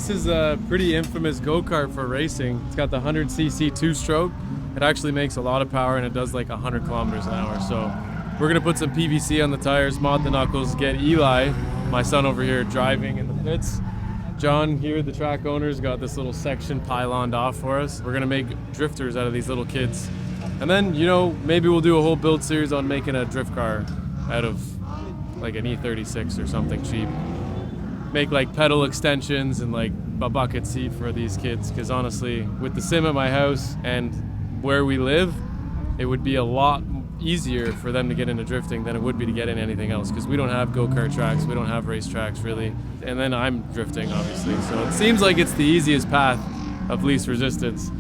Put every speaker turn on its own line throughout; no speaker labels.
this is a pretty infamous go-kart for racing. It's got the 100cc two-stroke. It actually makes a lot of power and it does like 100 kilometers an hour. So we're gonna put some PVC on the tires, mod the knuckles, get Eli, my son over here, driving in the pits. John here, the track owner's got this little section pyloned off for us. We're gonna make drifters out of these little kids. And then, you know, maybe we'll do a whole build series on making a drift car out of like an E36 or something cheap. Make like pedal extensions and like a bucket seat for these kids. Because honestly, with the sim at my house and where we live, it would be a lot easier for them to get into drifting than it would be to get in anything else, because we don't have go-kart tracks, we don't have race tracks really, and then I'm drifting obviously, so it seems like it's the easiest path of least resistance.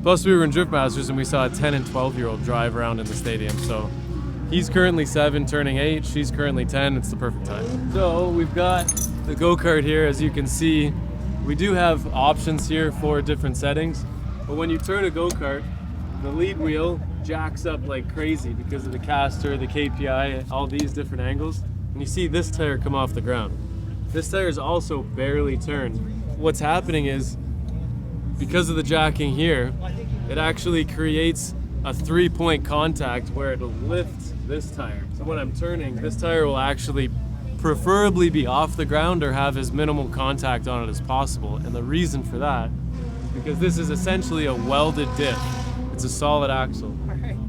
Plus we were in Drift Masters and we saw a 10 and 12-year-old drive around in the stadium, so he's currently 7 turning 8, she's currently 10, it's the perfect time. So we've got the go-kart here. As you can see, we do have options here for different settings, but when you turn a go-kart, the lead wheel jacks up like crazy because of the caster, the KPI, all these different angles. And you see this tire come off the ground. This tire is also barely turned. What's happening is, because of the jacking here, it actually creates a 3-point contact where it'll lift this tire. So when I'm turning, this tire will actually preferably be off the ground or have as minimal contact on it as possible. And the reason for that is because this is essentially a welded diff. It's a solid axle.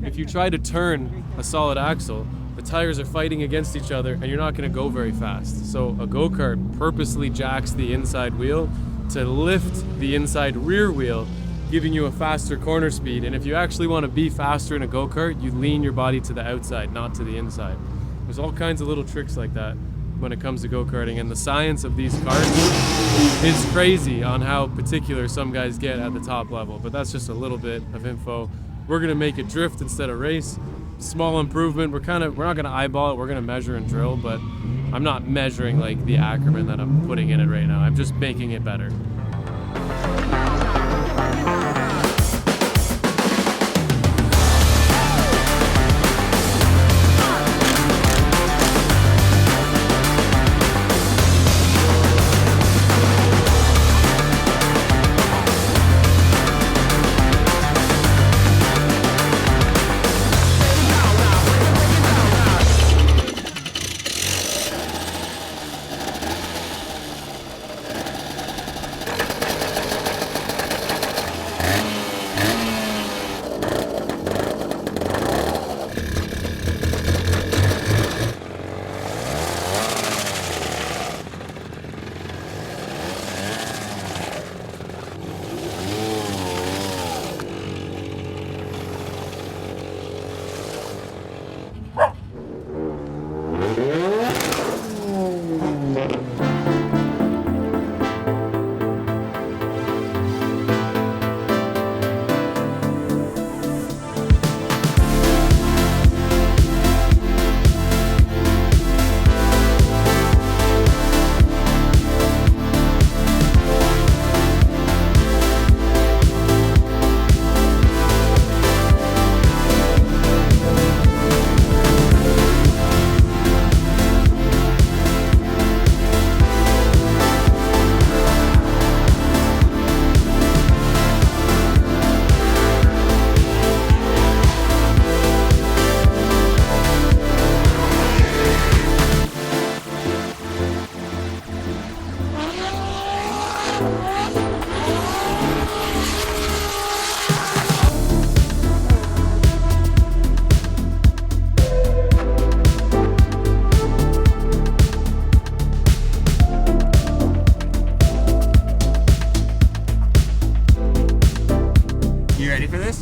If you try to turn a solid axle, the tires are fighting against each other and you're not going to go very fast. So a go-kart purposely jacks the inside wheel to lift the inside rear wheel, giving you a faster corner speed. And if you actually want to be faster in a go-kart, you lean your body to the outside, not to the inside. There's all kinds of little tricks like that when it comes to go-karting, and the science of these karts is crazy on how particular some guys get at the top level, but that's just a little bit of info. We're gonna make it drift instead of race. Small improvement. We're not gonna eyeball it, we're gonna measure and drill, but I'm not measuring like the Ackerman that I'm putting in it right now. I'm just making it better.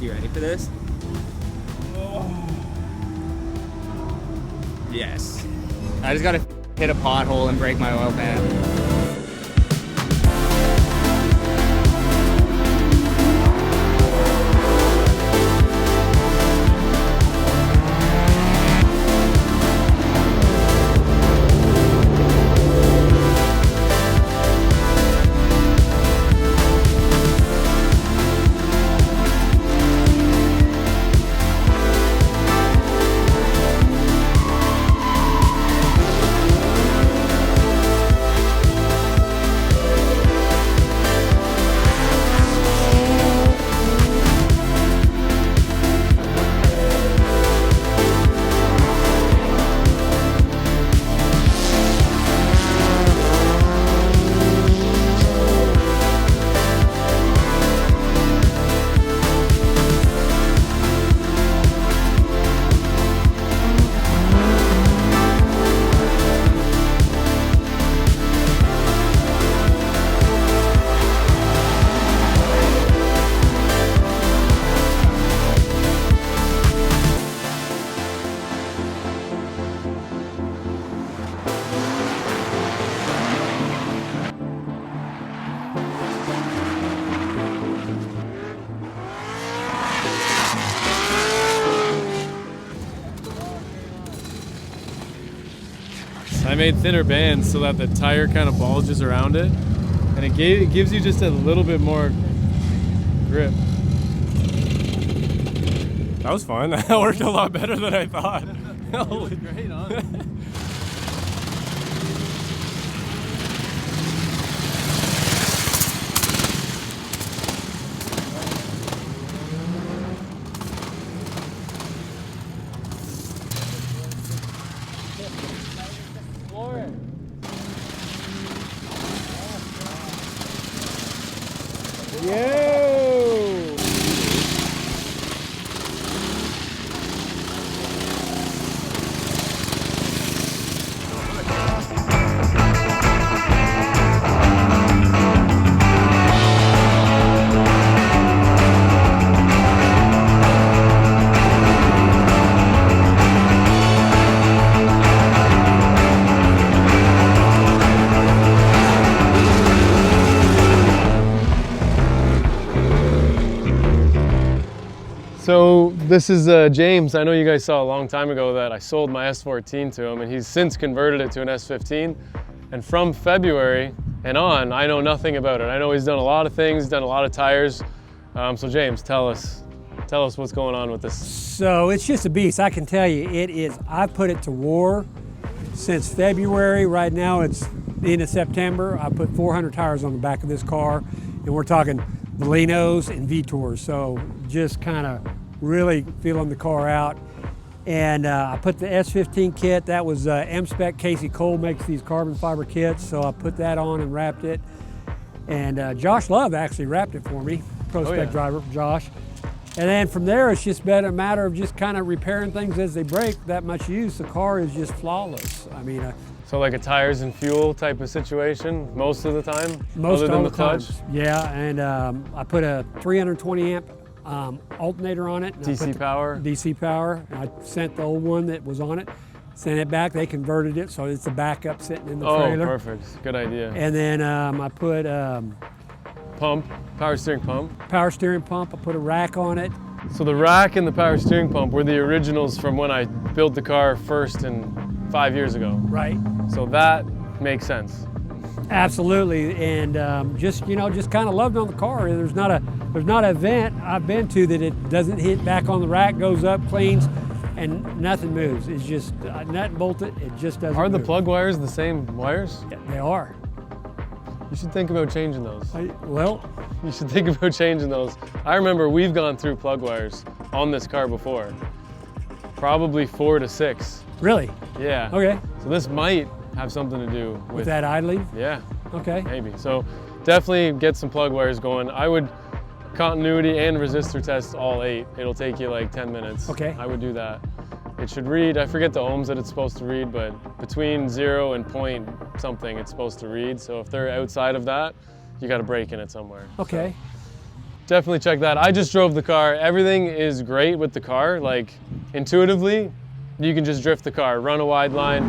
You ready for this? Yes. I just gotta hit a pothole and break my oil pan.
I made thinner bands so that the tire kind of bulges around it, and it gives you just a little bit more grip. That was fun. That worked a lot better than I thought. Holy great, huh? Yo! So this is James. I know you guys saw a long time ago that I sold my S14 to him, and he's since converted it to an S15. And from February and on, I know nothing about it. I know he's done a lot of things, done a lot of tires. So James, tell us what's going on with this.
So it's just a beast. I can tell you, it is. I've put it to war since February. Right now it's the end of September. I put 400 tires on the back of this car, and we're talking Bolinos and Vitors. So just kind of really feeling the car out. And I put the S15 kit. That was M-Spec. Casey Cole makes these carbon fiber kits. So I put that on and wrapped it. And Josh Love actually wrapped it for me, Pro-Spec driver, Josh. And then from there, it's just been a matter of just kind of repairing things as they break. That much use, the car is just flawless. I mean,
so like a tires and fuel type of situation most of the time,
most
other than
all
the clutch?
Yeah, and I put a 320 amp alternator on it.
DC power?
DC power. I sent the old one that was on it, sent it back. They converted it, so it's a backup sitting in the trailer.
Oh, perfect. Good idea.
And then I put
power steering pump.
Power steering pump. I put a rack on it.
So the rack and the power steering pump were the originals from when I built the car first and 5 years ago.
Right.
So that makes sense.
Absolutely, and just kind of loved on the car. There's not an event I've been to that it doesn't hit back on the rack, goes up, cleans, and nothing moves. It's just nut and bolt it. It just doesn't.
Are the
move.
plug wires the same wires?
Yeah, they are.
You should think about changing those.
You
should think about changing those. I remember we've gone through plug wires on this car before. Probably 4 to 6.
Really?
Yeah.
Okay.
So this might have something to do with
that idling?
Yeah.
Okay.
Maybe. So definitely get some plug wires going. I would continuity and resistor test all 8. It'll take you like 10 minutes.
Okay.
I would do that. It should read, I forget the ohms that it's supposed to read, but between 0 and point something it's supposed to read. So if they're outside of that, you got a break in it somewhere.
Okay.
So definitely check that. I just drove the car. Everything is great with the car. Like intuitively, you can just drift the car, run a wide line.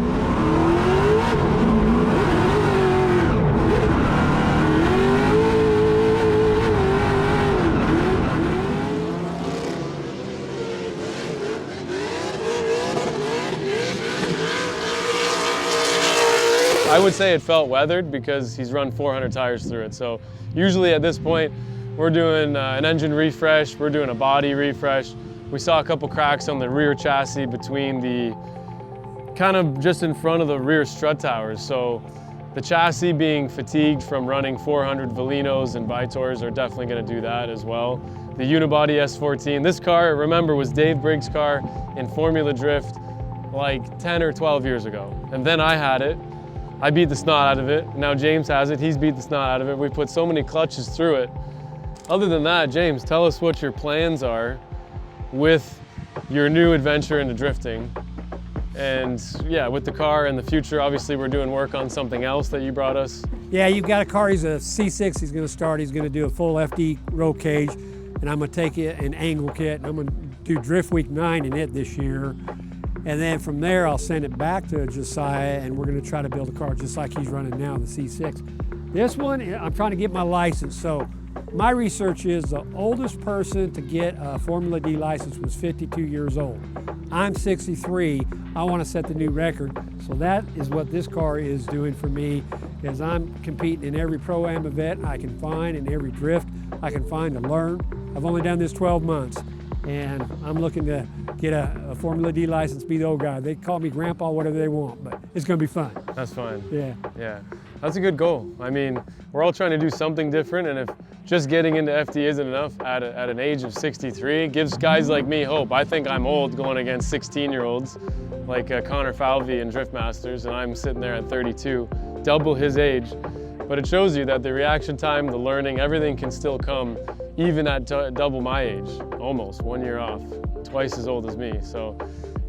I would say it felt weathered because he's run 400 tires through it. So usually at this point, we're doing an engine refresh, we're doing a body refresh. We saw a couple cracks on the rear chassis between the, kind of just in front of the rear strut towers. So the chassis being fatigued from running 400 Velinos and Vitors are definitely gonna do that as well. The unibody S14, this car, remember, was Dave Briggs' car in Formula Drift like 10 or 12 years ago. And then I had it. I beat the snot out of it. Now James has it, he's beat the snot out of it. We put so many clutches through it. Other than that, James, tell us what your plans are with your new adventure into drifting. And yeah, with the car in the future, obviously we're doing work on something else that you brought us.
Yeah, you've got a car, he's a C6, he's gonna start, he's gonna do a full FD roll cage, and I'm gonna take it an angle kit, and I'm gonna do Drift Week 9 in it this year. And then from there, I'll send it back to Josiah, and we're gonna try to build a car just like he's running now, the C6. This one, I'm trying to get my license. So my research is the oldest person to get a Formula D license was 52 years old. I'm 63. I want to set the new record. So that is what this car is doing for me, is I'm competing in every Pro-Am event I can find, in every drift I can find to learn. I've only done this 12 months, and I'm looking to get a Formula D license, be the old guy. They call me grandpa, whatever they want, but it's going to be fun.
That's fun.
Yeah.
Yeah, that's a good goal. I mean, we're all trying to do something different, and if just getting into FD isn't enough at an age of 63, it gives guys like me hope. I think I'm old going against 16-year-olds like Connor Falvey and Drift Masters, and I'm sitting there at 32, double his age. But it shows you that the reaction time, the learning, everything can still come even at double my age, almost 1 year off, twice as old as me. So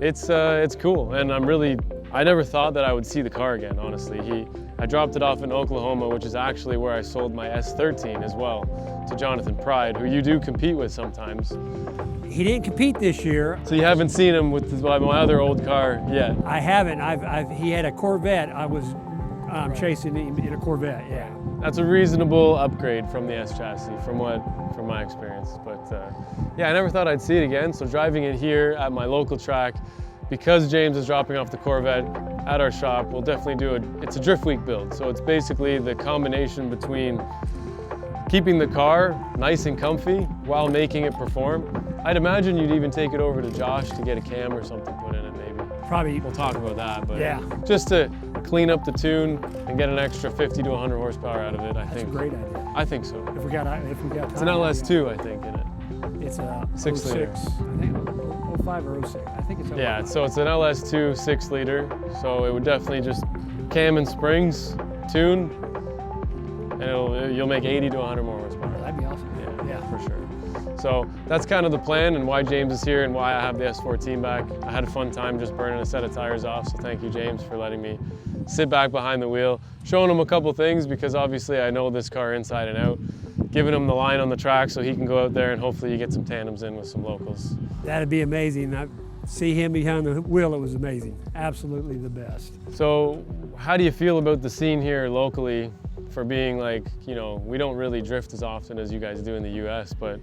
it's cool, and I never thought that I would see the car again, honestly. I dropped it off in Oklahoma, which is actually where I sold my S14 as well to Jonathan Pride, who you do compete with sometimes.
He didn't compete this year.
So you haven't seen him with my other old car yet?
I haven't. He had a Corvette. I was chasing him in a Corvette, yeah.
That's a reasonable upgrade from the S chassis, from my experience. But yeah, I never thought I'd see it again. So driving it here at my local track, because James is dropping off the Corvette at our shop, we'll definitely it's a Drift Week build. So it's basically the combination between keeping the car nice and comfy while making it perform. I'd imagine you'd even take it over to Josh to get a cam or something put in it maybe.
Probably.
We'll talk about that, but
yeah,
just to clean up the tune and get an extra 50 to 100 horsepower out of it, I think.
That's a great idea.
I think so.
If we got time.
It's an LS2, I think, in it.
It's a
6 liter.
06, I think 05 or 06. I think it's 05.
Yeah, so it's an LS2 6 liter. So it would definitely just cam and springs, tune, and you'll make 80 to 100 more horsepower.
That'd be awesome.
Yeah, for sure. So that's kind of the plan and why James is here and why I have the S14 back. I had a fun time just burning a set of tires off, so thank you, James, for letting me sit back behind the wheel, showing him a couple things because obviously I know this car inside and out, giving him the line on the track so he can go out there and hopefully you get some tandems in with some locals.
That'd be amazing. I see him behind the wheel, it was amazing. Absolutely the best.
So how do you feel about the scene here locally for being like, you know, we don't really drift as often as you guys do in the US, but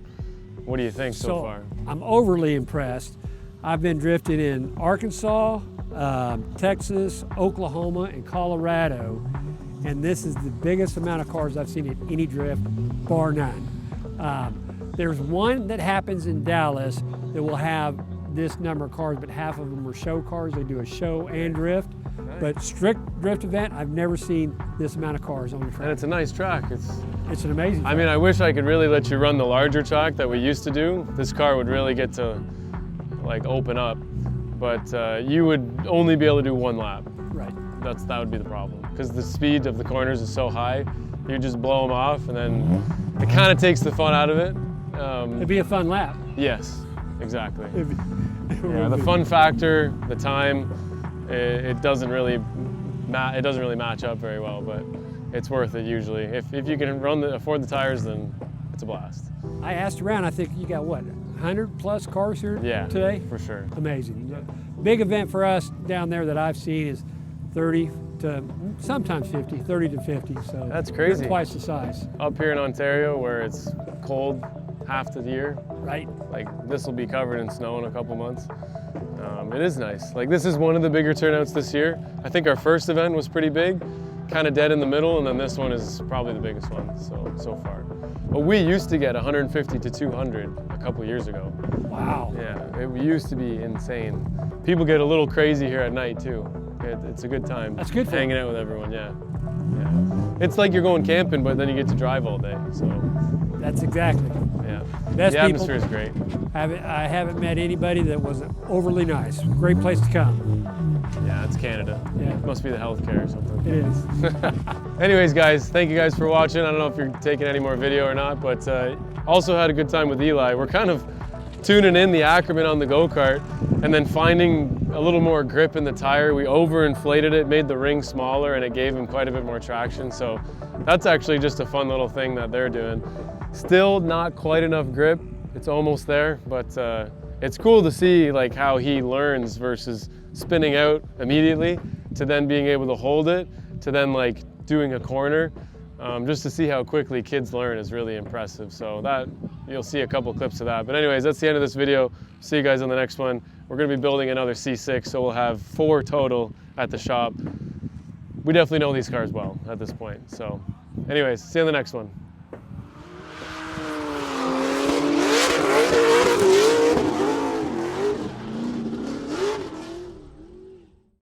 what do you think so far?
I'm overly impressed. I've been drifting in Arkansas, Texas, Oklahoma, and Colorado, and this is the biggest amount of cars I've seen at any drift, bar none. There's one that happens in Dallas that will have this number of cars, but half of them are show cars. They do a show and drift. Nice. But strict drift event, I've never seen this amount of cars on the track.
And it's a nice track.
It's an amazing track.
I mean, I wish I could really let you run the larger track that we used to do. This car would really get to like open up, but you would only be able to do one lap.
Right.
That would be the problem because the speed of the corners is so high. You just blow them off, and then it kind of takes the fun out of it.
It'd be a fun lap.
Yes, exactly. Yeah, the fun factor, the time, it doesn't really match up very well, but it's worth it usually. If you can afford the tires, then it's a blast.
I asked around. I think you got what, 100 plus cars here today?
For sure.
Amazing. Big event for us down there that I've seen is 30 to sometimes 50, 30 to 50. So
that's crazy.
Twice the size.
Up here in Ontario, where it's cold half the year,
right?
Like this will be covered in snow in a couple months. It is nice. Like this is one of the bigger turnouts this year. I think our first event was pretty big, kind of dead in the middle, and then this one is probably the biggest one so far. But we used to get 150 to 200 a couple years ago.
Wow.
Yeah, it used to be insane. People get a little crazy here at night too. It's a good time.
That's good for
hanging out with everyone. Yeah. It's like you're going camping, but then you get to drive all day. So.
That's exactly.
Yeah.
Best
the atmosphere is great.
I haven't met anybody that wasn't overly nice. Great place to come.
Yeah, it's Canada.
Yeah.
It must be the healthcare or something.
It is.
Anyways, guys, thank you guys for watching. I don't know if you're taking any more video or not, but also had a good time with Eli. We're kind of tuning in the Ackerman on the go-kart and then finding a little more grip in the tire. We overinflated it, made the ring smaller, and it gave him quite a bit more traction. So that's actually just a fun little thing that they're doing. Still not quite enough grip. It's almost there, but it's cool to see like how he learns versus spinning out immediately to then being able to hold it to then like doing a corner. Just to see how quickly kids learn is really impressive. So you'll see a couple clips of that. But anyways, that's the end of this video. See you guys on the next one. We're gonna be building another C6, so we'll have 4 total at the shop. We definitely know these cars well at this point. So anyways, see you on the next one.